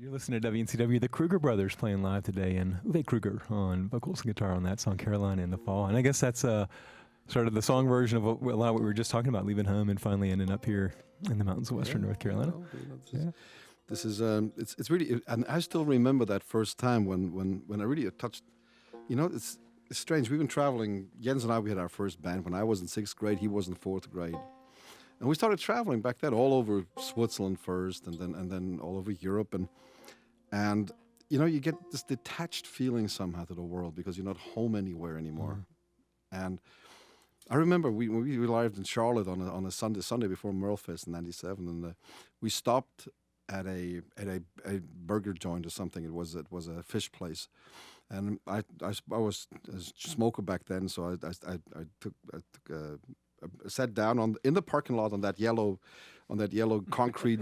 You're listening to WNCW. The Kruger brothers playing live today, and Uwe Kruger on vocals and guitar on that song, Carolina in the Fall. And I guess that's sort of the song version of a lot of what we were just talking about, leaving home and finally ending up here in the mountains of western North Carolina. This is it's really, and I still remember that first time when I really touched. It's strange. We've been traveling. Jens and I, we had our first band when I was in 6th grade. He was in 4th grade. And we started traveling back then all over Switzerland first, and then all over Europe, and you get this detached feeling somehow to the world because you're not home anywhere anymore. And I remember we arrived in Charlotte on a Sunday before Merlefest in '97, and we stopped at a burger joint or something. It was a fish place, and I was a smoker back then, so I sat down in the parking lot on that yellow concrete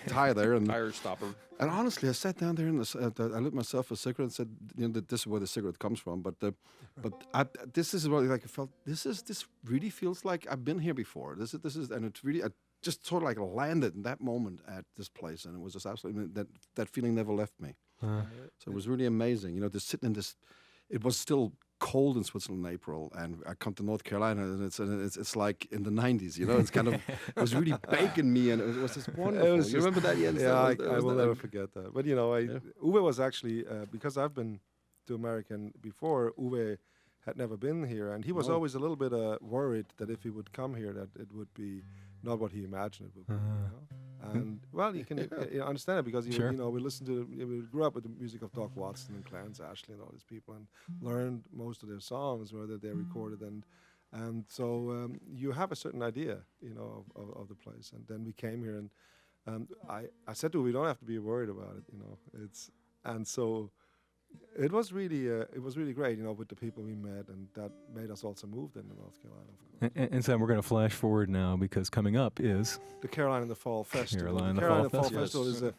tire there, and tire stopper. And honestly, I sat down there and I lit myself a cigarette and said, that this is where the cigarette comes from. But this is what I felt. This really feels like I've been here before. This is, and it's really I just sort of like landed in that moment at this place, and it was just absolutely that feeling never left me. So it was really amazing. Just sitting in this. It was still cold in Switzerland in April, and I come to North Carolina, and it's like in the 90s, It's kind of, it was really baking me, and it was just wonderful. You remember that, Jens? Yeah, I will never forget that. But Uwe was actually because I've been to America before. Uwe had never been here, and he was always a little bit worried that if he would come here, that it would be not what he imagined it would be. And well, you can understand it because we grew up with the music of Doc Watson and Clarence Ashley and all these people, and learned most of their songs where they recorded, and so you have a certain idea, of the place. And then we came here, and I said to him, we don't have to be worried about it, and so. It was really great, with the people we met, and that made us also move into North Carolina, of course. And so we're going to flash forward now because coming up is the Carolina in the Fall Festival. Carolina in the Fall Festival is it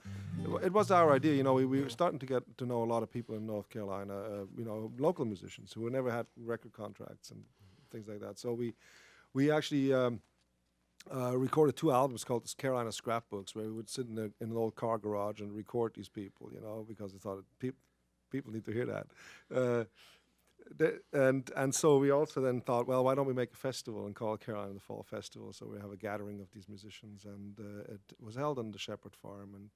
was our idea. We were starting to get to know a lot of people in North Carolina, local musicians who never had record contracts and things like that. So we actually recorded 2 albums called the Carolina Scrapbooks, where we would sit in an old car garage and record these people, because we thought people need to hear that. And so we also then thought, well, why don't we make a festival and call it Carolina in the Fall Festival? So we have a gathering of these musicians, and it was held on the Shepherd Farm. And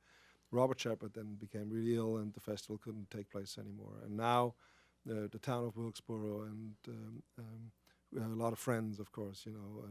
Robert Shepherd then became really ill, and the festival couldn't take place anymore. And now the town of Wilkesboro and we have a lot of friends, of course,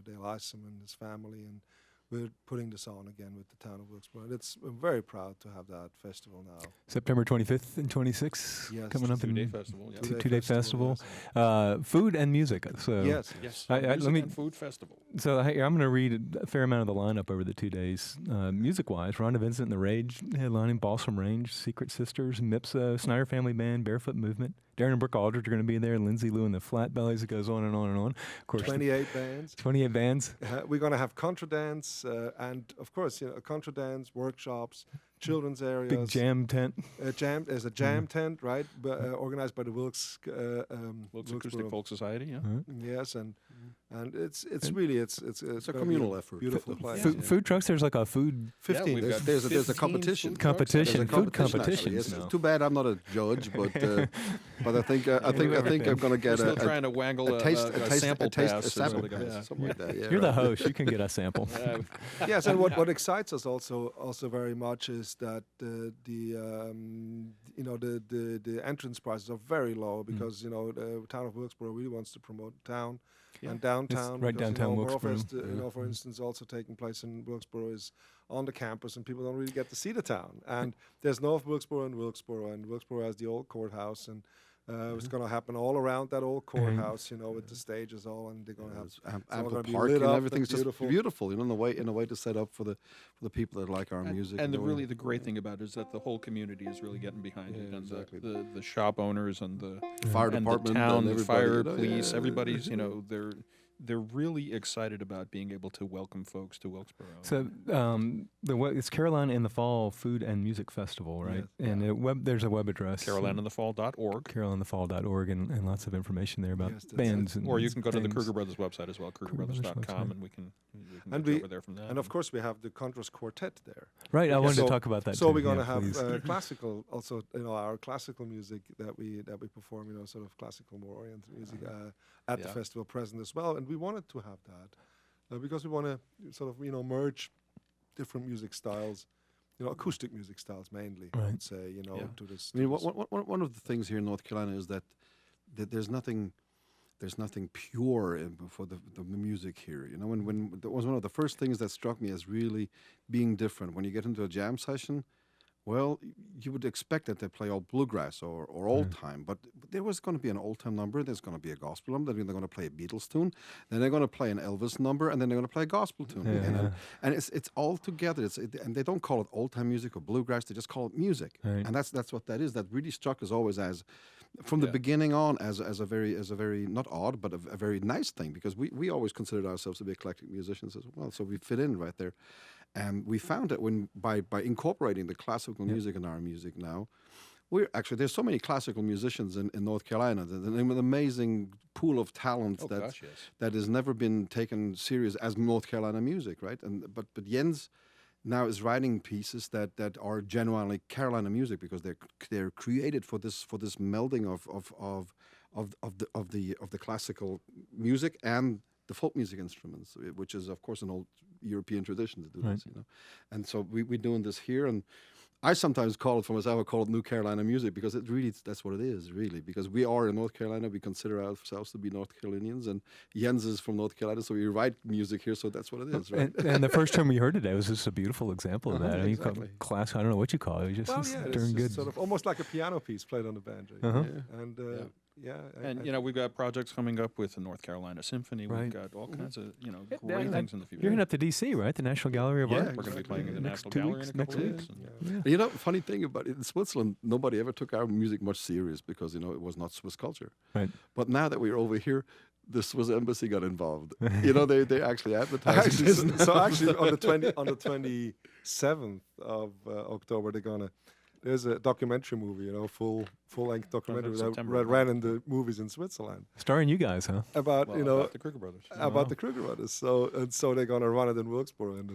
Dale Isom and his family, and we're putting this on again with the town of Wilkesboro. And I'm very proud to have that festival now. September 25th and 26th, yes, coming up in two-day festival. Yeah. Two-day festival. Yes. Food and music. So yes. Music and food festival. So I'm going to read a fair amount of the lineup over the 2 days. Music-wise, Rhonda Vincent and the Rage, headlining Balsam Range, Secret Sisters, Mipsa, Snyder Family Band, Barefoot Movement. Darren and Brooke Aldridge are going to be there. Lindsay Lou and the Flatbellies. It goes on and on and on. Of course, 28 bands. 28 bands. We're going to have contra dance and, of course, contra dance workshops, children's areas. Big jam tent. There's a jam tent, right? Organized by the Wilkes Acoustic Folk Society. Yeah. Yes, and it's really it's a communal effort. Beautiful place. Food trucks. There's like a food. 15. Yeah, there's a competition. Food competition. Yes, it's too bad I'm not a judge, but I think I'm going to get still trying to wangle a sample pass. Something like that. Yeah, You're the host. You can get a sample. Yes, and what excites us also very much is that the entrance prices are very low because the town of Wilkesboro really wants to promote town and downtown. It's right downtown Wilkesboro. Morfest, for instance, also taking place in Wilkesboro is on the campus, and people don't really get to see the town. And there's North Wilkesboro and Wilkesboro has the old courthouse, and it's going to happen all around that old courthouse, with the stages all, and they're going to have ample parking and everything's just beautiful, in a way to set up for the people that like our music. And the great thing about it is that the whole community is really getting behind it, and exactly. the shop owners and the fire and department, the town, and the fire, police, everybody's, they're really excited about being able to welcome folks to Wilkesboro. So it's Carolina in the Fall Food and Music Festival, right? Yes. And there's a web address. CarolinaInTheFall.org. CarolinaInTheFall.org, and lots of information there about bands. Or you can go to the Kruger Brothers website as well, KrugerBrothers.com, and we can can And get you we- over there from that. And of course, we have the Contras Quartet there. Right. I wanted So- to talk about that. So too. we're going to Yeah, have please. classical, also, our classical music that we perform, sort of classical, more oriented music at the Yeah. festival present as well. And we wanted to have that because we want to sort of, merge different music styles, acoustic music styles mainly, I Right. would say, Yeah. to this. I mean, to this- one of the things here in North Carolina is that there's nothing pure for the music here. When that was one of the first things that struck me as really being different. When you get into a jam session, well, you would expect that they play all bluegrass or old time, but there was going to be an old time number. There's going to be a gospel number. Then they're going to play a Beatles tune. Then they're going to play an Elvis number, and then they're going to play a gospel tune again. Yeah. And it's all together. And they don't call it old time music or bluegrass. They just call it music. Right. And that's what that is. That really struck us always as, from the Yeah. beginning on, as a very not odd, but a very nice thing, because we always considered ourselves to be eclectic musicians as well. So we fit in right there. And we found that by incorporating the classical music in our music now, there's so many classical musicians in North Carolina. There's an amazing pool of talent Oh, gosh, yes. that has never been taken serious as North Carolina music, right? But Jens now is writing pieces that are genuinely Carolina music, because they're created for this melding of the classical music and the folk music instruments, which is of course an old European tradition to do Right. this, And so we're doing this here, and I sometimes call it, for myself, I call it New Carolina music, because that's what it is, really. Because we are in North Carolina, we consider ourselves to be North Carolinians, and Jens is from North Carolina, so we write music here, so that's what it is, right? And the first term we heard today was just a beautiful example of that. I mean, you call it exactly. class. I don't know what you call it. It was just Well, yeah, darn it's good. just sort of almost like a piano piece played on the banjo. Uh-huh. Yeah. And And we've got projects coming up with the North Carolina Symphony. Right. We've got all kinds of Yeah, great things in the future. You're heading up to D.C., right? The National Gallery of Yeah, Art. We're going to be playing in the Next National 2 Gallery weeks, in a couple next of week. weeks. Yeah. And you know, funny thing about it, in Switzerland, nobody ever took our music much serious, because it was not Swiss culture. Right. But now that we're over here, the Swiss embassy got involved. They actually advertise actually, this. so actually on the 27th of October, there's a documentary movie, full-length documentary that September. ran in the movies in Switzerland Starring you guys, huh? about Well, about the Kruger brothers. about the Kruger brothers. So they're gonna run it in Wilkesboro in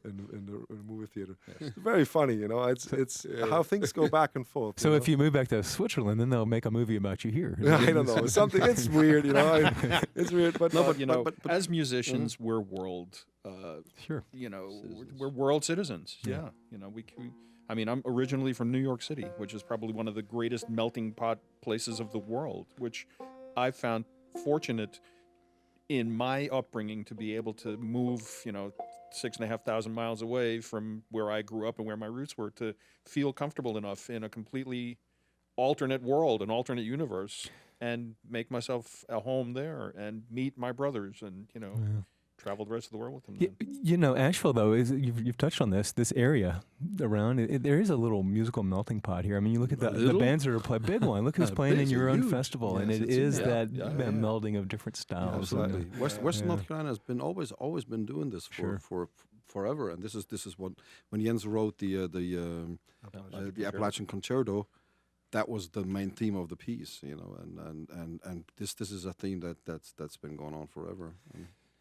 the movie theater. It's very funny, It's how things go back and forth. So if you move back to Switzerland, then they'll make a movie about you here. I don't know, it's weird, It's weird, but No, but but- as musicians, we're world. Sure. We're world citizens. Yeah. I mean, I'm originally from New York City, which is probably one of the greatest melting pot places of the world, which I found fortunate in my upbringing to be able to move, 6,500 miles away from where I grew up and where my roots were, to feel comfortable enough in a completely alternate world, an alternate universe, and make myself a home there and meet my brothers and, travel the rest of the world with them. then. Asheville, though, you've touched on this area around. There is a little musical melting pot here. I mean, you look at the little? bands that are playing. Big one. Look who's playing in Big, your own huge. festival, and Yes, it it's is huge. that Yeah, melding of different styles. and- Absolutely. Western North Carolina has been always been doing this Sure. for forever, and this is what, when Jens wrote the Appalachian Concerto, that was the main theme of the piece, and this is a theme that's been going on forever.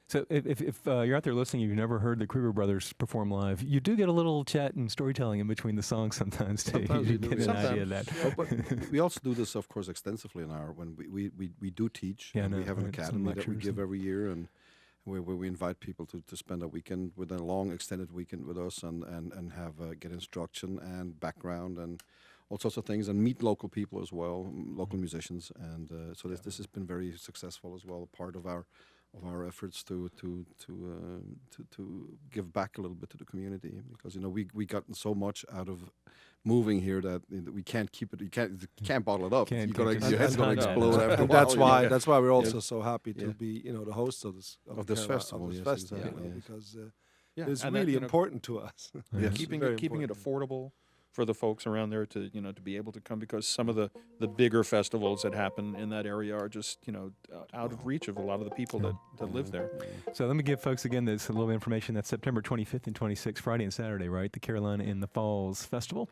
So if you're out there listening, you've never heard the Kruger brothers perform live, you do get a little chat and storytelling in between the songs sometimes too. Sometimes You you do. get an idea of that. But we also do this, of course, extensively when we do teach. Yeah, and no, we have an right, some academy that we lectures give and- every year, and where we invite people to spend a weekend, with a long extended weekend with us, and have get instruction and background and all sorts of things, and meet local people as well, local musicians, and so this has been very successful as well. Part of our efforts to give back a little bit to the community, because we gotten so much out of moving here that we can't keep it. You can't bottle it up. Can't You're gonna, keep it. your head's gonna And explode after a and while. that's why we're also Yeah. so happy to Yeah. be the hosts of this Of this festival, yes, festival, exactly, yes. because Yeah, it's and that, really important to us. Yeah. Yes. keeping Very it important. affordable for the folks around there to to be able to come, because some of the bigger festivals that happen in that area are just out of reach of a lot of the people that live there. So let me give folks again this a little information. That's September 25th and 26th, Friday and Saturday, right? The Carolina in the Falls Festival.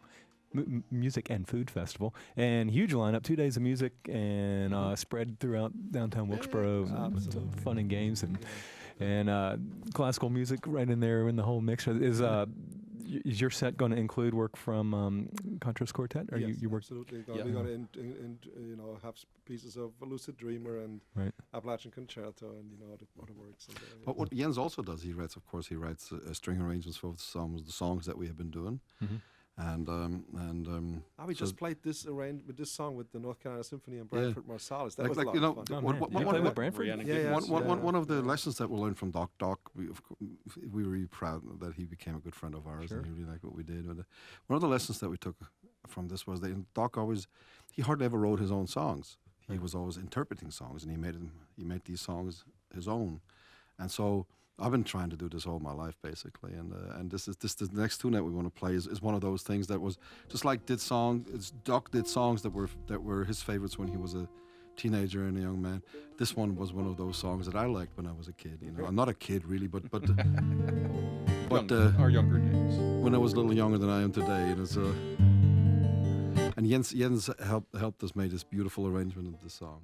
Music and Food Festival, and huge lineup, 2 days of music and spread throughout downtown Wilkesboro, and some fun and games, and and classical music right in there in the whole mix. Is your set going to include work from Contrast Quartet? Or Yes, you work? absolutely. Yeah. We're going to have pieces of Lucid Dreamer and Right. Appalachian Concerto and other works. And, But what Jens also does, he writes string arrangements for the songs that we have been doing, and we so- just played this song with the North Carolina Symphony and Branford Marsalis. That was a like lot you know, of fun. Oh, what- man. what- You what- play what- with Branford? Rhiannon Yeah, Giddens. yeah. one of the lessons that we learned from Doc, we were really proud that he became a good friend of ours, Sure. and he really liked what we did. But one of the lessons that we took from this was that Doc he hardly ever wrote his own songs. He was always interpreting songs, and he made these songs his own. And so I've been trying to do this all my life, basically. And this the next tune that we want to play is one of those things that was just like Doc did songs that were his favorites when he was a teenager and a young man. This one was one of those songs that I liked when I was a kid. I'm not a kid really, but Our younger days. when I was a little younger than I am today, so. And Jens helped us make this beautiful arrangement of the song.